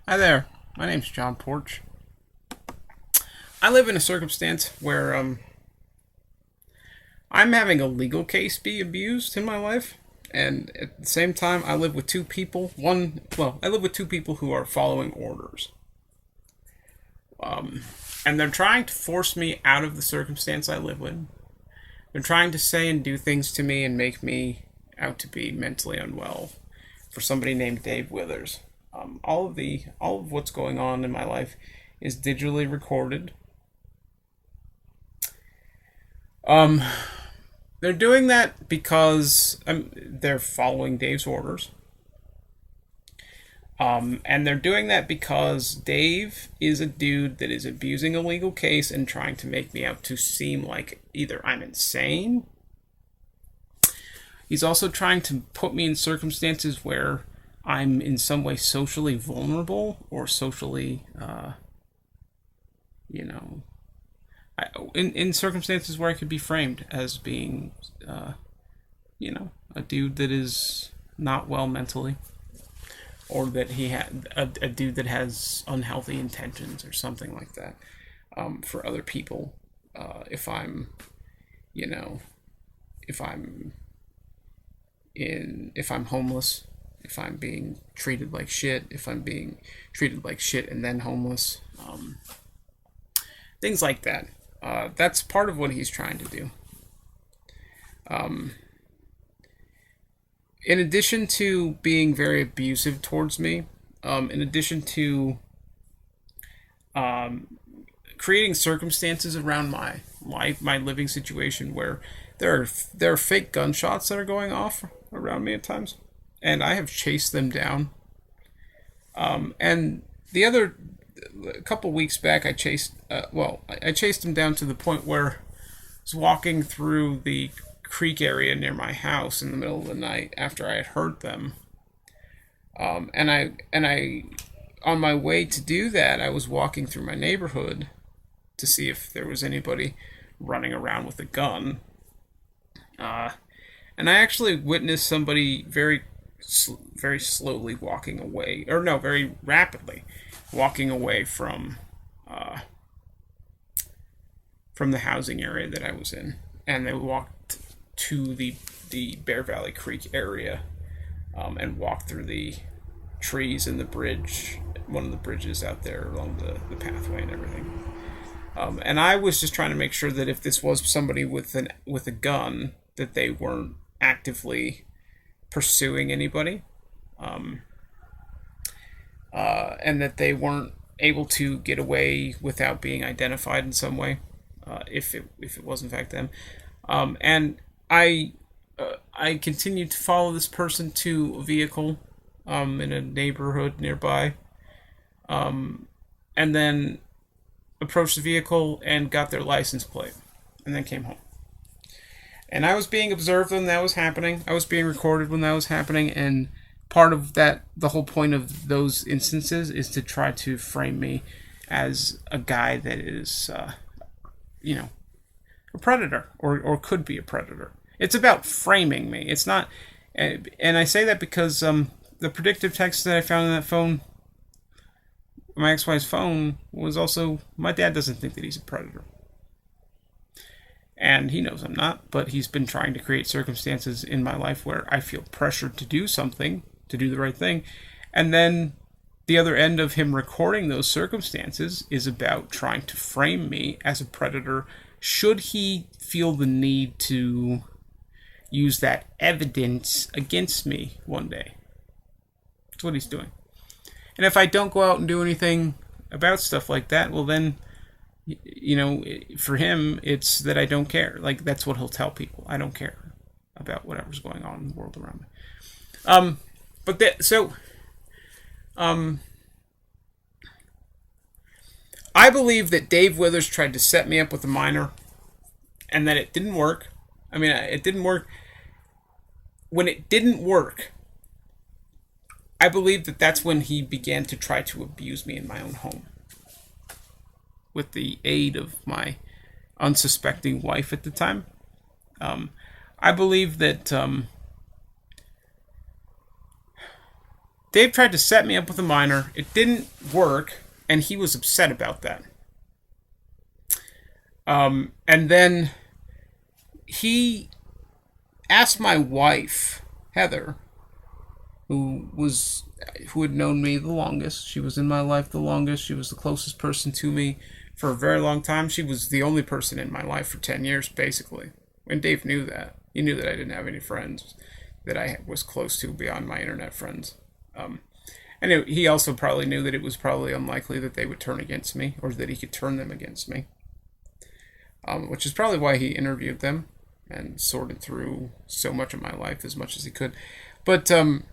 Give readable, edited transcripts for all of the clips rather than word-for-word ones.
Hi there. My name's John Porch. I live in a circumstance where I'm having a legal case be abused in my life, and at the same time, I live with two people. I live with two people who are following orders, and they're trying to force me out of the circumstance I live in. They're trying to say and do things to me and make me out to be mentally unwell for somebody named Dave Withers. All of what's going on in my life is digitally recorded. Um, they're doing that because they're following Dave's orders. And they're doing that because Dave is a dude that is abusing a legal case and trying to make me out to seem like either I'm insane. He's also trying to put me in circumstances where I'm in some way socially vulnerable or socially, you know, in circumstances where I could be framed as being, a dude that is not well mentally, or that he had a dude that has unhealthy intentions or something like that, for other people. If I'm, you know, if I'm if I'm homeless, if I'm being treated like shit, if I'm being treated like shit and then homeless, things like that. That's part of what he's trying to do. Um, in addition to being very abusive towards me, in addition to creating circumstances around my life, my living situation, where there are fake gunshots that are going off around me at times, and I have chased them down. And the other a couple weeks back, I chased him down to the point where I was walking through the creek area near my house in the middle of the night after I had heard them. And I, on my way to do that, I was walking through my neighborhood to see if there was anybody running around with a gun. And I actually witnessed somebody very slowly walking away, or no, very rapidly walking away from the housing area that I was in, and they walked to the Bear Valley Creek area, and walked through the trees and the bridge, one of the bridges out there along the pathway and everything. And I was just trying to make sure that if this was somebody with a gun, that they weren't actively pursuing anybody, and that they weren't able to get away without being identified in some way, if it was in fact them. And I continued to follow this person to a vehicle, in a neighborhood nearby, and then approached the vehicle and got their license plate, and then came home. And I was being observed when that was happening. I was being recorded when that was happening, and part of that, the whole point of those instances, is to try to frame me as a guy that is, a predator, or could be a predator. It's about framing me. It's not, and I say that because the predictive text that I found in that phone, my ex-wife's phone, was also, my dad doesn't think that he's a predator. And he knows I'm not, but he's been trying to create circumstances in my life where I feel pressured to do something, to do the right thing. And then the other end of him recording those circumstances is about trying to frame me as a predator, should he feel the need to use that evidence against me one day. That's what he's doing. And if I don't go out and do anything about stuff like that, well then, for him, it's that I don't care. Like, that's what he'll tell people. I don't care about whatever's going on in the world around me. I believe that Dave Withers tried to set me up with a minor, and that it didn't work. I mean, it didn't work. When it didn't work, I believe that that's when he began to try to abuse me in my own home, with the aid of my unsuspecting wife at the time. I believe that Dave tried to set me up with a minor. It didn't work, and he was upset about that. And then he asked my wife, Heather, who had known me the longest. She was in my life the longest. She was the closest person to me for a very long time. She was the only person in my life for 10 years, basically. And Dave knew that. He knew that I didn't have any friends that I was close to beyond my internet friends. And he also probably knew that it was probably unlikely that they would turn against me, or that he could turn them against me. Which is probably why he interviewed them and sorted through so much of my life as much as he could. But Heather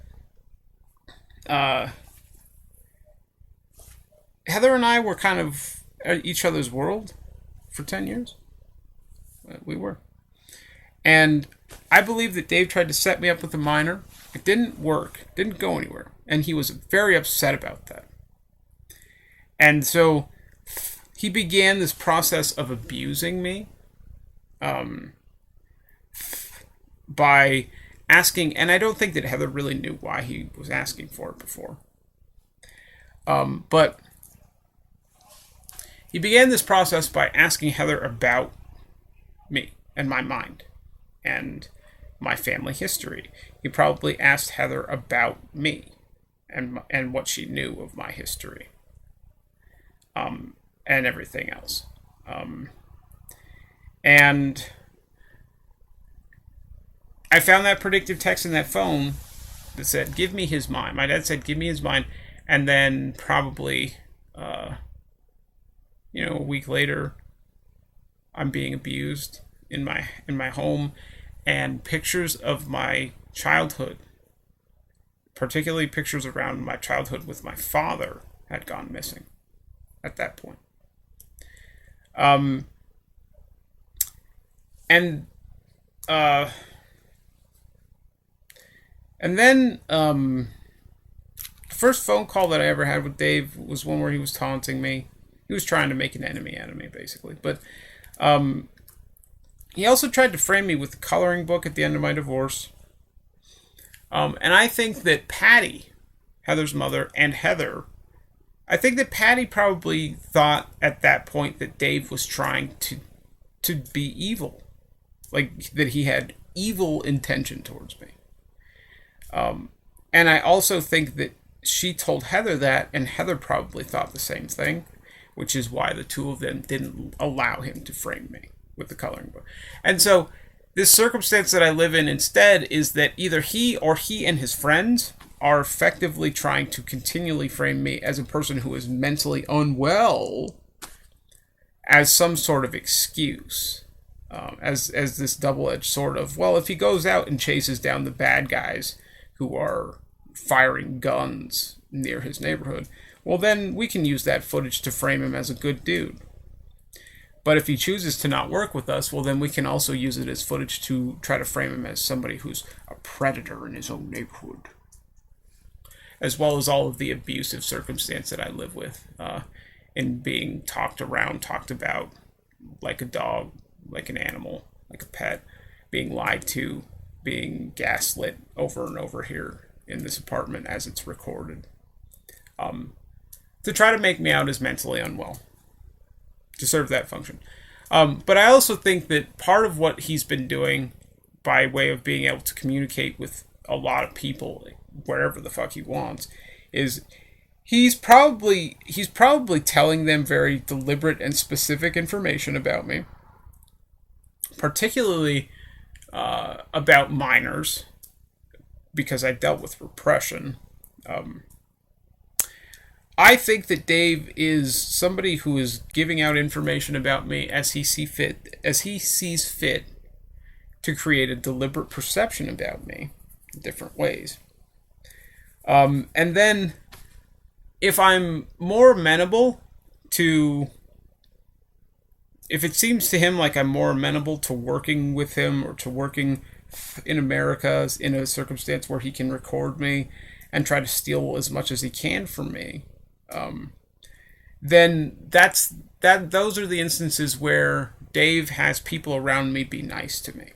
and I were kind of at each other's world for 10 years. We were. And I believe that Dave tried to set me up with a minor. It didn't work. It didn't go anywhere. And he was very upset about that. And so he began this process of abusing me by asking, and I don't think that Heather really knew why he was asking for it before. But he began this process by asking Heather about me and my mind and my family history. He probably asked Heather about me and what she knew of my history. And everything else. And I found that predictive text in that phone that said, give me his mind. My dad said, give me his mind. And then probably, a week later, I'm being abused in my home, and pictures of my childhood, particularly pictures around my childhood with my father, had gone missing at that point. And then the first phone call that I ever had with Dave was one where he was taunting me. He was trying to make an enemy out of me, basically. But he also tried to frame me with the coloring book at the end of my divorce. And I think that Patty, Heather's mother, and Heather, I think that Patty probably thought at that point that Dave was trying to be evil. Like, that he had evil intention towards me. And I also think that she told Heather that, and Heather probably thought the same thing, which is why the two of them didn't allow him to frame me with the coloring book. And so this circumstance that I live in instead is that either he and his friends are effectively trying to continually frame me as a person who is mentally unwell as some sort of excuse, as this double-edged sword of, well, if he goes out and chases down the bad guys who are firing guns near his neighborhood, well, then we can use that footage to frame him as a good dude. But if he chooses to not work with us, well, then we can also use it as footage to try to frame him as somebody who's a predator in his own neighborhood, as well as all of the abusive circumstance that I live with, in being talked about like a dog, like an animal, like a pet, being lied to, being gaslit over and over here in this apartment as it's recorded, to try to make me out as mentally unwell, to serve that function. But I also think that part of what he's been doing by way of being able to communicate with a lot of people wherever the fuck he wants is he's probably telling them very deliberate and specific information about me, particularly about minors, because I dealt with repression. I think that Dave is somebody who is giving out information about me as he sees fit to create a deliberate perception about me in different ways. And then if I'm more amenable to, if it seems to him like I'm more amenable to working with him or to working in America in a circumstance where he can record me and try to steal as much as he can from me, then those are the instances where Dave has people around me be nice to me.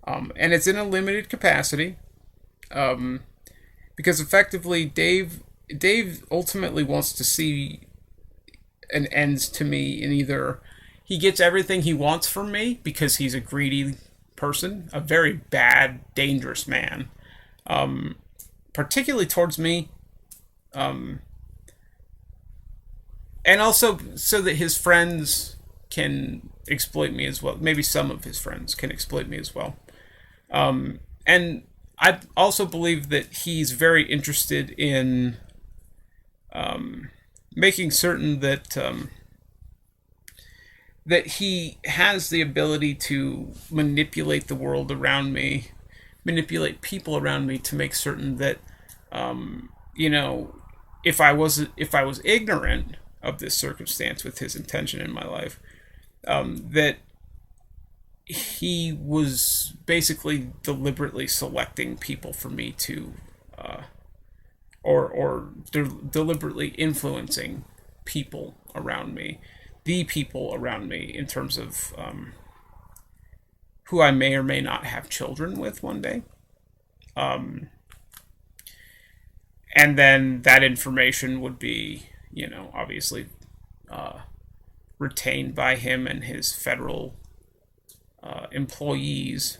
And it's in a limited capacity. because effectively Dave ultimately wants to see an end to me in either he gets everything he wants from me because he's a greedy person, a very bad, dangerous man, particularly towards me, and also so that his friends can exploit me as well. Maybe some of his friends can exploit me as well. And I also believe that he's very interested in making certain that that he has the ability to manipulate the world around me, manipulate people around me to make certain that you know, if I was ignorant of this circumstance with his intention in my life, that he was basically deliberately selecting people for me to, deliberately influencing people around me, the people around me, in terms of who I may or may not have children with one day. And then that information would be, you know, obviously retained by him and his federal employees.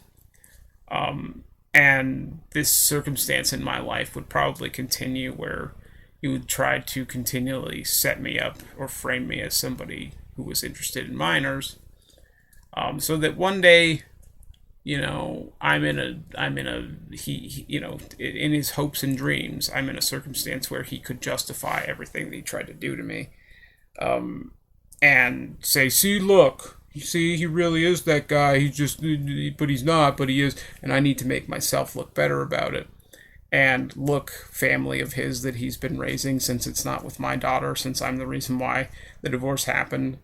And this circumstance in my life would probably continue where he would try to continually set me up or frame me as somebody who was interested in minors, so that one day, you know, he, you know, in his hopes and dreams, I'm in a circumstance where he could justify everything that he tried to do to me, and say, see, look, you see, he really is that guy. He's just, but he's not, but he is, and I need to make myself look better about it. And look, family of his that he's been raising, since it's not with my daughter, since I'm the reason why the divorce happened,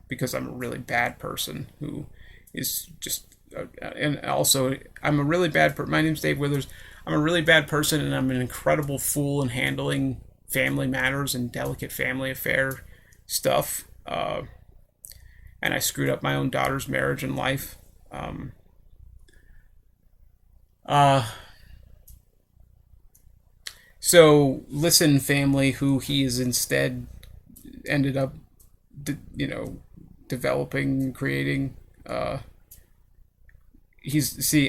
because I'm a really bad person who is just, and also I'm a really bad person. My name's Dave Withers. I'm a really bad person, and I'm an incredible fool in handling family matters and delicate family affair stuff. And I screwed up my own daughter's marriage and life. So listen, family, who he is instead ended up, you know, developing, creating. I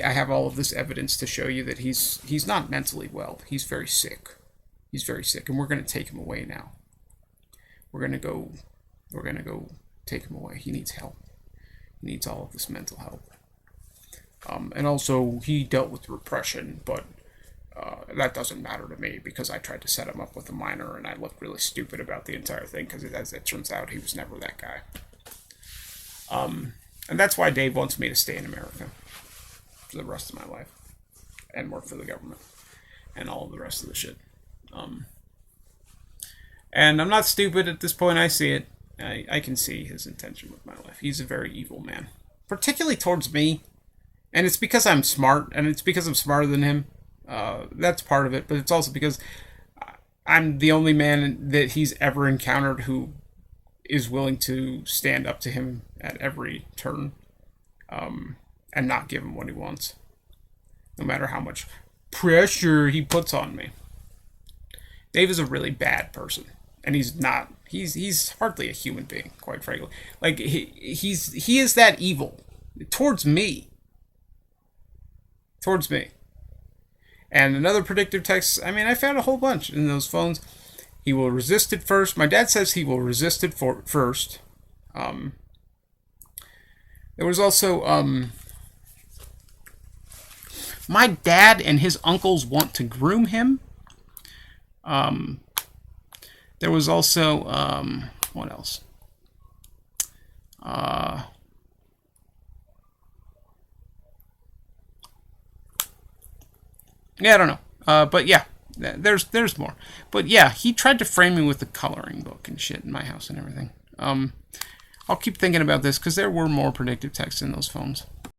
have all of this evidence to show you that he's not mentally well. He's very sick. He's very sick, and we're going to take him away now. We're going to go take him away. He needs help. He needs all of this mental help. And also, he dealt with repression, but that doesn't matter to me because I tried to set him up with a minor, and I looked really stupid about the entire thing because, as it turns out, he was never that guy. And that's why Dave wants me to stay in America for the rest of my life and work for the government and all of the rest of the shit. And I'm not stupid at this point. I see it. I can see his intention with my life. He's a very evil man, particularly towards me. And it's because I'm smart, and it's because I'm smarter than him. That's part of it, but it's also because I'm the only man that he's ever encountered who is willing to stand up to him at every turn, and not give him what he wants, no matter how much pressure he puts on me. Dave is a really bad person, and he's hardly a human being, quite frankly. Like, he is that evil towards me. And another predictive text, I mean, I found a whole bunch in those phones. He will resist it first. My dad says he will resist it first. There was also, my dad and his uncles want to groom him. There was also, what else? Yeah, I don't know. But yeah, there's more. But yeah, he tried to frame me with the coloring book and shit in my house and everything. I'll keep thinking about this because there were more predictive texts in those phones.